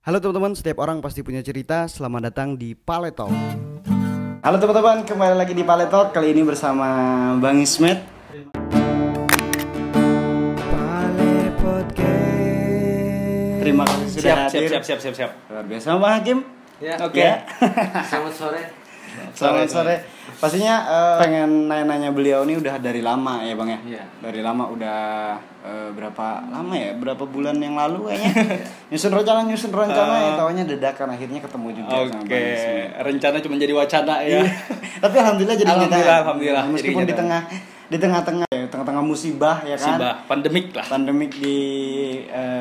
Halo teman-teman, setiap orang pasti punya cerita. Selamat datang di Paletalk. Halo teman-teman, kembali lagi di Paletalk. Kali ini bersama Bang Ismet. Pale Podcast. Terima kasih sudah hadir. Siap. Luar biasa, Bang Hakim. Ya. Oke. Selamat sore. Selamat sore. Pastinya pengen nanya-nanya beliau ini udah dari lama ya Bang ya? Iya. Dari lama udah berapa lama ya? Berapa bulan yang lalu kayaknya? nyusun rencana ya taunya dadakan akhirnya ketemu juga sama Bang Ismet. Rencana cuma jadi wacana ya. Tapi alhamdulillah jadi Alhamdulillah. Meskipun di tengah-tengah musibah ya kan. Musibah, pandemik lah. Pandemik di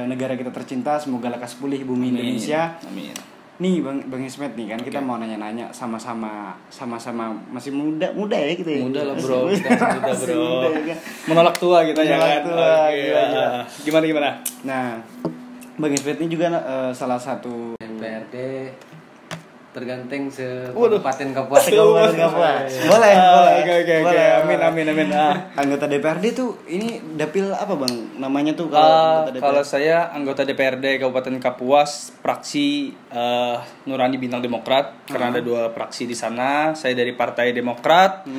negara kita tercinta, semoga lekas pulih bumi Indonesia. Amin. Nih Bang Ismet nih kan kita mau nanya-nanya sama-sama masih muda ya kita ya. Muda lah bro, Masih muda bro. muda ya kan? Menolak tua kita ya Menolak kan. tua, gila. Gimana? Nah, Bang Ismet ini juga salah satu DPRD tergantung Waduh. Kabupaten Kapuas. Kabupaten Kapuas. Boleh. Oke. Amin. Anggota DPRD tuh ini dapil apa Bang? Namanya tuh kalau anggota DPRD. Kalau saya anggota DPRD Kabupaten Kapuas, fraksi Nurani Bintang Demokrat, karena ada 2 fraksi di sana. Saya dari Partai Demokrat.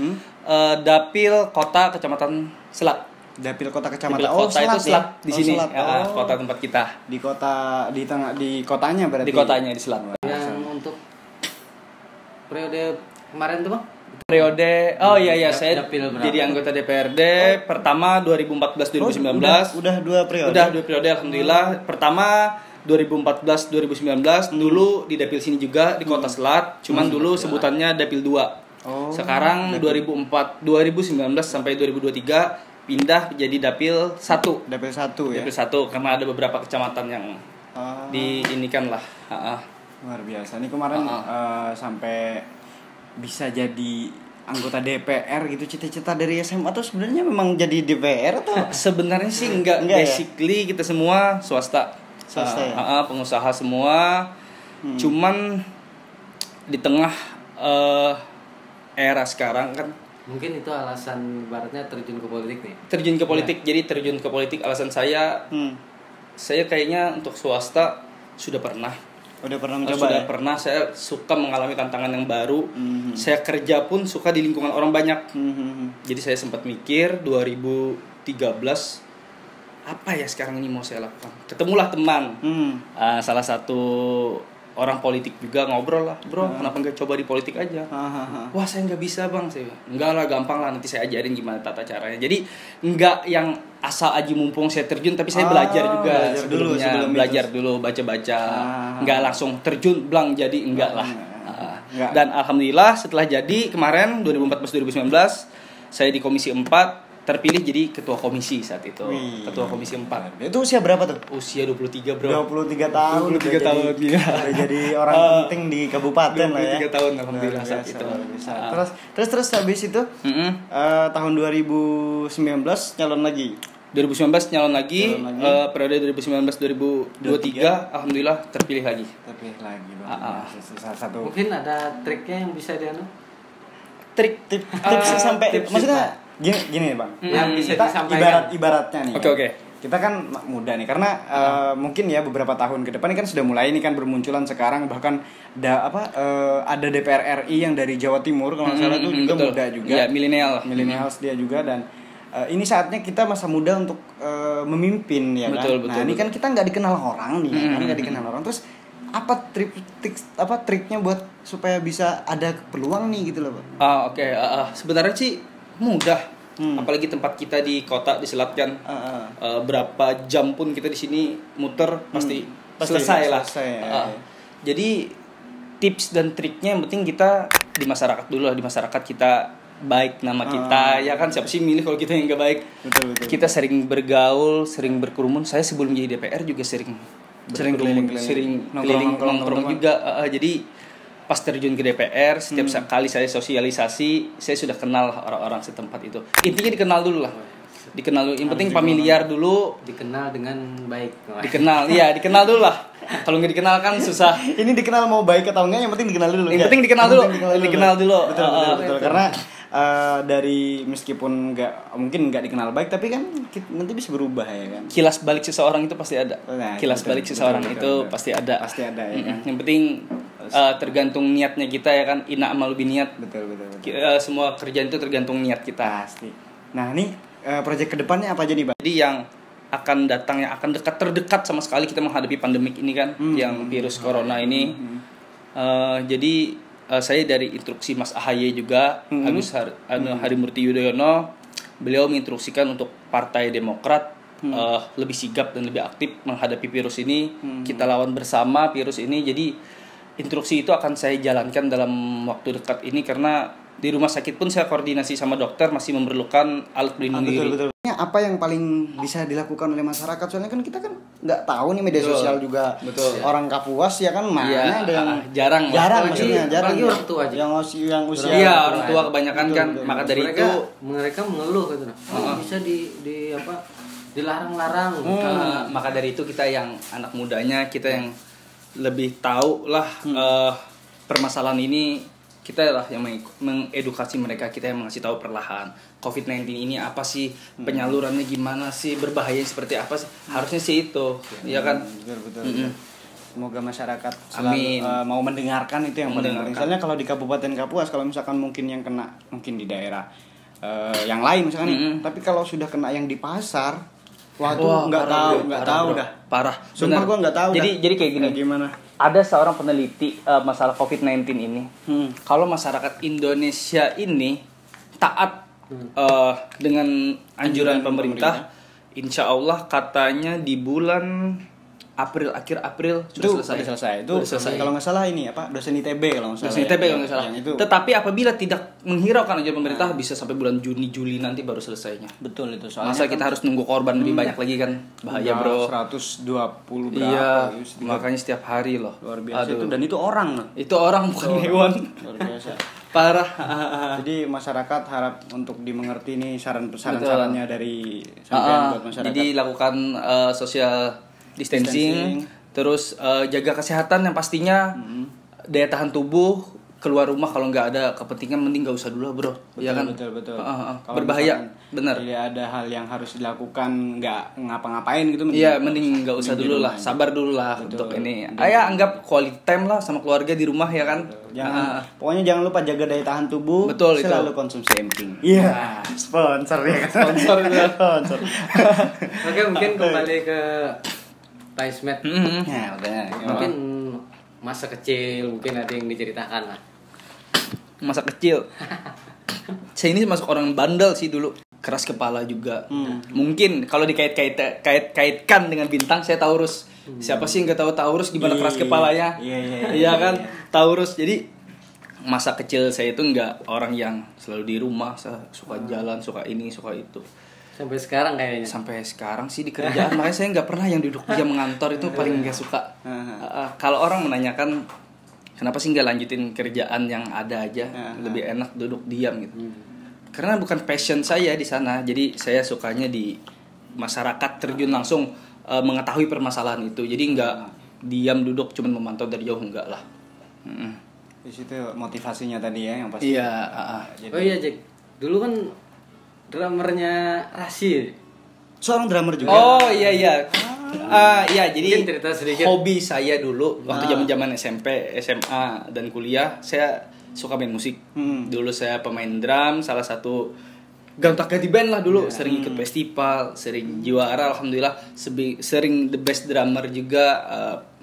Dapil Kota Kecamatan Selat. Dapil Kota Kecamatan. Dapil Kota itu Selat di sini. Selat. Kota tempat kita. Di kotanya berarti. Di kotanya di Selat. Yang untuk periode kemarin tuh Bang? Periode saya Dapil berapa? jadi anggota DPRD pertama 2014-2019. Udah 2 periode. Udah 2 periode alhamdulillah. Pertama 2014-2019 dulu di dapil sini juga di Kota Selat, cuman dulu sebutannya dapil 2. Sekarang 2019 sampai 2023 pindah jadi dapil 1. Dapil 1 ya. Dapil 1 karena ada beberapa kecamatan yang diinikan lah. Luar biasa. Ini kemarin sampai bisa jadi anggota DPR gitu, cita-cita dari SMA tuh sebenarnya memang jadi DPR atau sebenarnya sih enggak basically kita semua swasta ya? Pengusaha semua. Cuman di tengah era sekarang kan Mungkin itu alasan baratnya terjun ke politik nih. terjun ke politik. Jadi terjun ke politik alasan saya kayaknya untuk swasta sudah pernah mencoba sudah ya? pernah. Saya suka mengalami tantangan yang baru. Saya kerja pun suka di lingkungan orang banyak. Jadi saya sempat mikir 2013 apa ya sekarang ini mau saya lakukan. Ketemulah teman, salah satu orang politik juga, ngobrol lah, bro, kenapa nggak coba di politik aja? Wah saya nggak bisa bang, saya enggak lah, gampang lah, nanti saya ajarin gimana tata caranya. Jadi nggak yang asal aji mumpung saya terjun, tapi saya belajar juga sebelum belajar dulu, baca-baca, nggak langsung terjun blang jadi enggak lah. Dan alhamdulillah setelah jadi kemarin 2014-2019 saya di Komisi 4 terpilih jadi ketua komisi saat itu. Ketua komisi 4. Itu usia berapa tuh? Usia 23 bro. 23 tahun. 23 tahun ya. Udah jadi orang penting di kabupaten lah ya. 23 tahun alhamdulillah saat itu. Terus habis itu tahun 2019 nyalon lagi. 2019 nyalon lagi. Periode 2019-2023 alhamdulillah terpilih lagi. Bang. Salah satu. Mungkin ada triknya yang bisa dianu. Tips sampai maksudnya gini Bang. Yang bisa kita disampaikan. ibaratnya nih. Oke. Kita kan muda nih karena mungkin ya beberapa tahun ke depan ini kan sudah mulai ini kan bermunculan sekarang, bahkan ada DPR RI yang dari Jawa Timur kalau nggak salah itu juga betul. muda juga. Ya, millennials dia juga. Dan ini saatnya kita masa muda untuk memimpin ya betul, kan. Nah, ini kan kita nggak dikenal orang nih, kan nggak dikenal orang. Terus apa triknya buat supaya bisa ada peluang nih gitu loh, Bang? Oke. Sebenarnya sih mudah. Apalagi tempat kita di kota di Selat kan. Berapa jam pun kita di sini muter pasti selesai lah. Jadi tips dan triknya yang penting kita di masyarakat dulu lah. Di masyarakat kita baik nama kita ya kan, siapa sih milih kalau kita yang nggak baik. Betul. Kita sering bergaul, sering berkerumun. Saya sebelum jadi DPR juga sering keliling nongkrong juga. Jadi pas terjun ke DPR, setiap kali saya sosialisasi, saya sudah kenal orang-orang setempat itu. Intinya dikenal dulu lah. Yang penting familiar dulu. Dikenal dengan baik. Dikenal dulu lah. Kalau nggak dikenal kan susah. Ini dikenal mau baik atau enggak, yang penting dikenal dulu. Yang penting dikenal dulu. Betul. Karena dari meskipun mungkin nggak dikenal baik, tapi kan nanti bisa berubah ya kan. Kilas balik seseorang itu pasti ada. Nah, Kilas betul, balik betul, seseorang betul, itu betul. pasti ada. Pasti ada ya kan. Yang penting tergantung niatnya kita ya kan. Inna amal biniat. Betul. Semua kerjaan itu tergantung niat kita. Pasti. Nah, ini proyek kedepannya apa aja nih, Bang? Jadi yang akan datang, yang akan terdekat sama sekali kita menghadapi pandemik ini kan, yang virus corona ini. Jadi saya dari instruksi Mas AHY juga, Agus Harimurti Yudhoyono, beliau menginstruksikan untuk Partai Demokrat lebih sigap dan lebih aktif menghadapi virus ini. Kita lawan bersama virus ini. Jadi instruksi itu akan saya jalankan dalam waktu dekat ini, karena di rumah sakit pun saya koordinasi sama dokter masih memerlukan alat pelindung diri. Betul. Apa yang paling bisa dilakukan oleh masyarakat? Soalnya kan kita kan nggak tahu nih media sosial juga. Betul. Orang Kapuas ya kan mana Iya, ada yang jarang maksudnya jarang. Apalagi orang tua aja. Yang usia. Iya, orang tua kebanyakan kan. Betul. Maka dari mereka, itu mereka mengeluh gitu. Bisa di apa? Dilarang-larang. maka dari itu kita yang anak mudanya, kita yang lebih tahu lah permasalahan ini, kita lah yang mengedukasi mereka, kita yang mengasih tahu perlahan COVID-19 ini apa sih, penyalurannya gimana sih, berbahaya seperti apa sih, harusnya sih itu, ya kan? Betul. Semoga masyarakat selalu mau mendengarkan, itu yang paling penting. Misalnya kalau di Kabupaten Kapuas, kalau misalkan mungkin yang kena mungkin di daerah yang lain misalkan nih, tapi kalau sudah kena yang di pasar, waduh nggak tahu dah. Parah. Sumpah gue nggak tahu. Jadi kayak gini. Gimana? Ada seorang peneliti masalah COVID-19 ini. Kalau masyarakat Indonesia ini taat dengan anjuran pemerintah, insya Allah katanya di bulan akhir April sudah selesai. Itu kalau nggak salah ini apa, dosen ITB kalau nggak salah. Dosen ITB kalau nggak salah. Tetapi apabila tidak menghiraukan anjuran pemerintah, bisa sampai bulan Juni nanti baru selesainya. Betul itu. Soalnya Masa kita harus nunggu korban lebih banyak lagi kan, bahaya bro. 120 berapa? Iya, makanya setiap hari loh. Luar biasa itu, dan itu orang loh. Itu orang bukan hewan. Luar biasa. Parah. Jadi masyarakat harap untuk dimengerti nih saran-sarannya dari sampean buat masyarakat. Jadi lakukan social distancing. Terus jaga kesehatan yang pastinya, daya tahan tubuh, keluar rumah kalau nggak ada kepentingan mending nggak usah dulu bro. Betul, ya kan? Betul. Berbahaya, benar. Tidak ada hal yang harus dilakukan, nggak ngapa-ngapain gitu. Iya, mending nggak usah dulu lah, sabar dulu lah. Betul. Untuk ini. Anggap quality time lah sama keluarga di rumah ya kan. Pokoknya jangan lupa jaga daya tahan tubuh. Betul, selalu itu. konsumsi emping. Iya. Sponsor ya kan. Sponsor. Oke, mungkin kembali ke Taismet. Ya, udah. Mungkin masa kecil, mungkin ada yang diceritakan lah. Masa kecil. Saya ini masuk orang bandel sih dulu. Keras kepala juga. Mungkin kalau dikait-kaitkan dengan bintang, saya Taurus. Siapa sih yang nggak tahu Taurus gimana keras kepalanya? Iya kan? Taurus. Jadi masa kecil saya itu nggak orang yang selalu di rumah, suka jalan, suka ini, suka itu. Sampai sekarang kayaknya. Sampai sekarang sih di kerjaan, makanya saya nggak pernah yang duduk diam mengantor, itu paling nggak suka. Kalau orang menanyakan kenapa sih nggak lanjutin kerjaan yang ada aja, lebih enak duduk diam gitu. Karena bukan passion saya di sana, jadi saya sukanya di masyarakat, terjun langsung mengetahui permasalahan itu. Jadi nggak diam duduk cuman memantau dari jauh, enggak lah. Di situ motivasinya tadi ya yang pasti. Iya. Oh iya Jack, dulu kan drummernya Rasi. Seorang drummer juga. Oh iya. Iya, jadi Mungkin cerita sedikit. hobi saya dulu waktu zaman SMP, SMA dan kuliah, saya suka main musik. Dulu saya pemain drum, salah satu gonta-ganti band lah dulu, sering ikut festival, sering juara, alhamdulillah, sering the best drummer juga,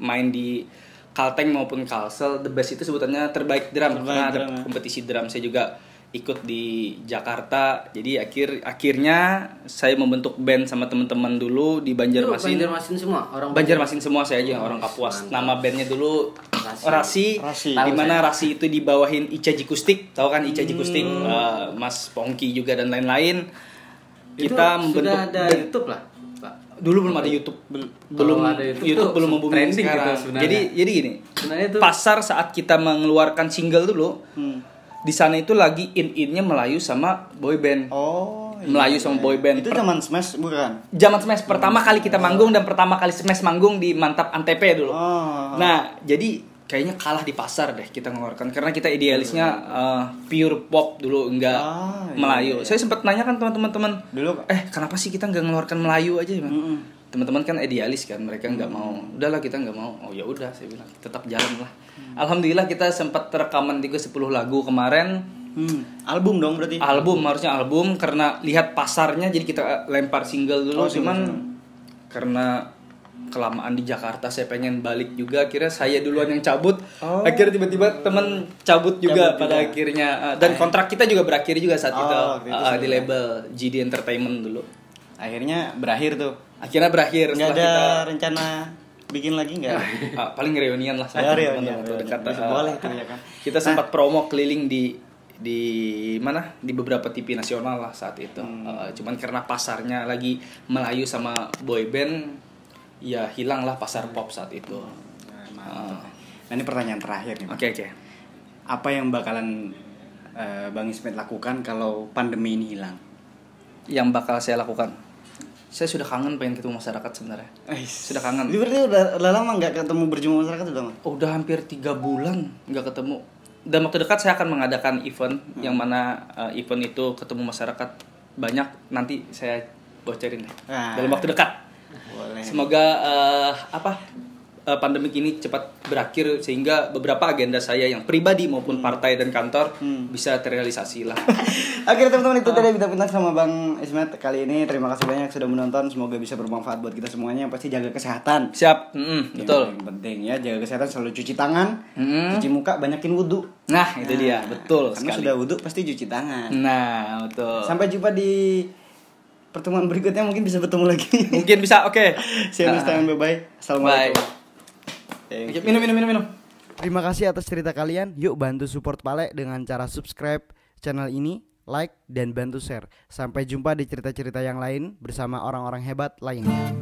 main di Kalteng maupun Kalsel. The best itu sebutannya terbaik drum, karena ada kompetisi drum. Saya juga ikut di Jakarta. Jadi akhirnya saya membentuk band sama teman-teman dulu di Banjarmasin. Banjarmasin semua orang. Banjarmasin semua, saya aja orang Kapuas. Nama bandnya dulu Rasi. Di mana Rasi itu dibawahin Ica Jikustik, tahu kan Ica Jikustik, Mas Pongki juga dan lain-lain. Kita membentuk sudah ada YouTube lah, Pak. Dulu belum ada YouTube. Belum ada YouTube belum membumi sekarang. Gitu, jadi gini. Sebenarnya itu pasar saat kita mengeluarkan single dulu. Di sana itu lagi in-innya Melayu sama boy band. Oh. Melayu sama boy band. Itu zaman Smash bukan? Zaman Smash pertama kali kita manggung, dan pertama kali Smash manggung di Mantap Antep dulu. Nah, jadi kayaknya kalah di pasar deh kita ngeluarkan, karena kita idealisnya pure pop dulu, enggak Melayu. Saya sempat nanya kan teman-teman dulu, kenapa sih kita nggak ngeluarkan Melayu aja, teman-teman kan idealis kan, mereka nggak mau, udahlah kita nggak mau. Oh ya udah, saya bilang tetap jalan lah. Alhamdulillah kita sempat rekaman 10 lagu kemarin. Album dong berarti? Harusnya album, karena lihat pasarnya jadi kita lempar single dulu. Cuman karena kelamaan di Jakarta, saya pengen balik juga, akhirnya saya duluan yang cabut. Akhirnya tiba-tiba temen cabut juga pada akhirnya, dan kontrak kita juga berakhir juga saat itu di label GD Entertainment dulu. Akhirnya berakhir tuh. Nggak ada rencana bikin lagi nggak? Paling reunian lah sama teman-teman dekat. Boleh tuh ya kan. Kita sempat promo keliling di mana, di beberapa TV nasional lah saat itu. Cuman karena pasarnya lagi Melayu sama boyband, ya hilanglah pasar pop saat itu. Nah, ini pertanyaan terakhir nih. Oke. Apa yang bakalan Bang Ismet lakukan kalau pandemi ini hilang? Yang bakal saya lakukan, saya sudah kangen pengen ketemu masyarakat sebenarnya. Sudah kangen. Berarti udah lama nggak ketemu, berjumpa masyarakat udah mah? Udah hampir 3 bulan nggak ketemu. Dan waktu dekat saya akan mengadakan event yang mana event itu ketemu masyarakat banyak. Nanti saya bocorin deh dalam waktu dekat. Boleh. Semoga pandemi ini cepat berakhir sehingga beberapa agenda saya yang pribadi maupun partai dan kantor bisa terrealisasi lah. Oke teman-teman, itu tadi bintang-bintang sama Bang Ismet kali ini. Terima kasih banyak sudah menonton. Semoga bisa bermanfaat buat kita semuanya. Yang pasti jaga kesehatan. Siap. Betul. Yang penting ya, jaga kesehatan, selalu cuci tangan, cuci muka, banyakin wudhu. Nah itu dia, betul karena sekali. sudah wudhu pasti cuci tangan. Nah betul. Sampai jumpa di pertemuan berikutnya, mungkin bisa bertemu lagi. Mungkin bisa, oke. See you next time, bye-bye. Assalamualaikum. Minum. Terima kasih atas cerita kalian. Yuk bantu support Pale dengan cara subscribe channel ini, like, dan bantu share. Sampai jumpa di cerita-cerita yang lain bersama orang-orang hebat lainnya.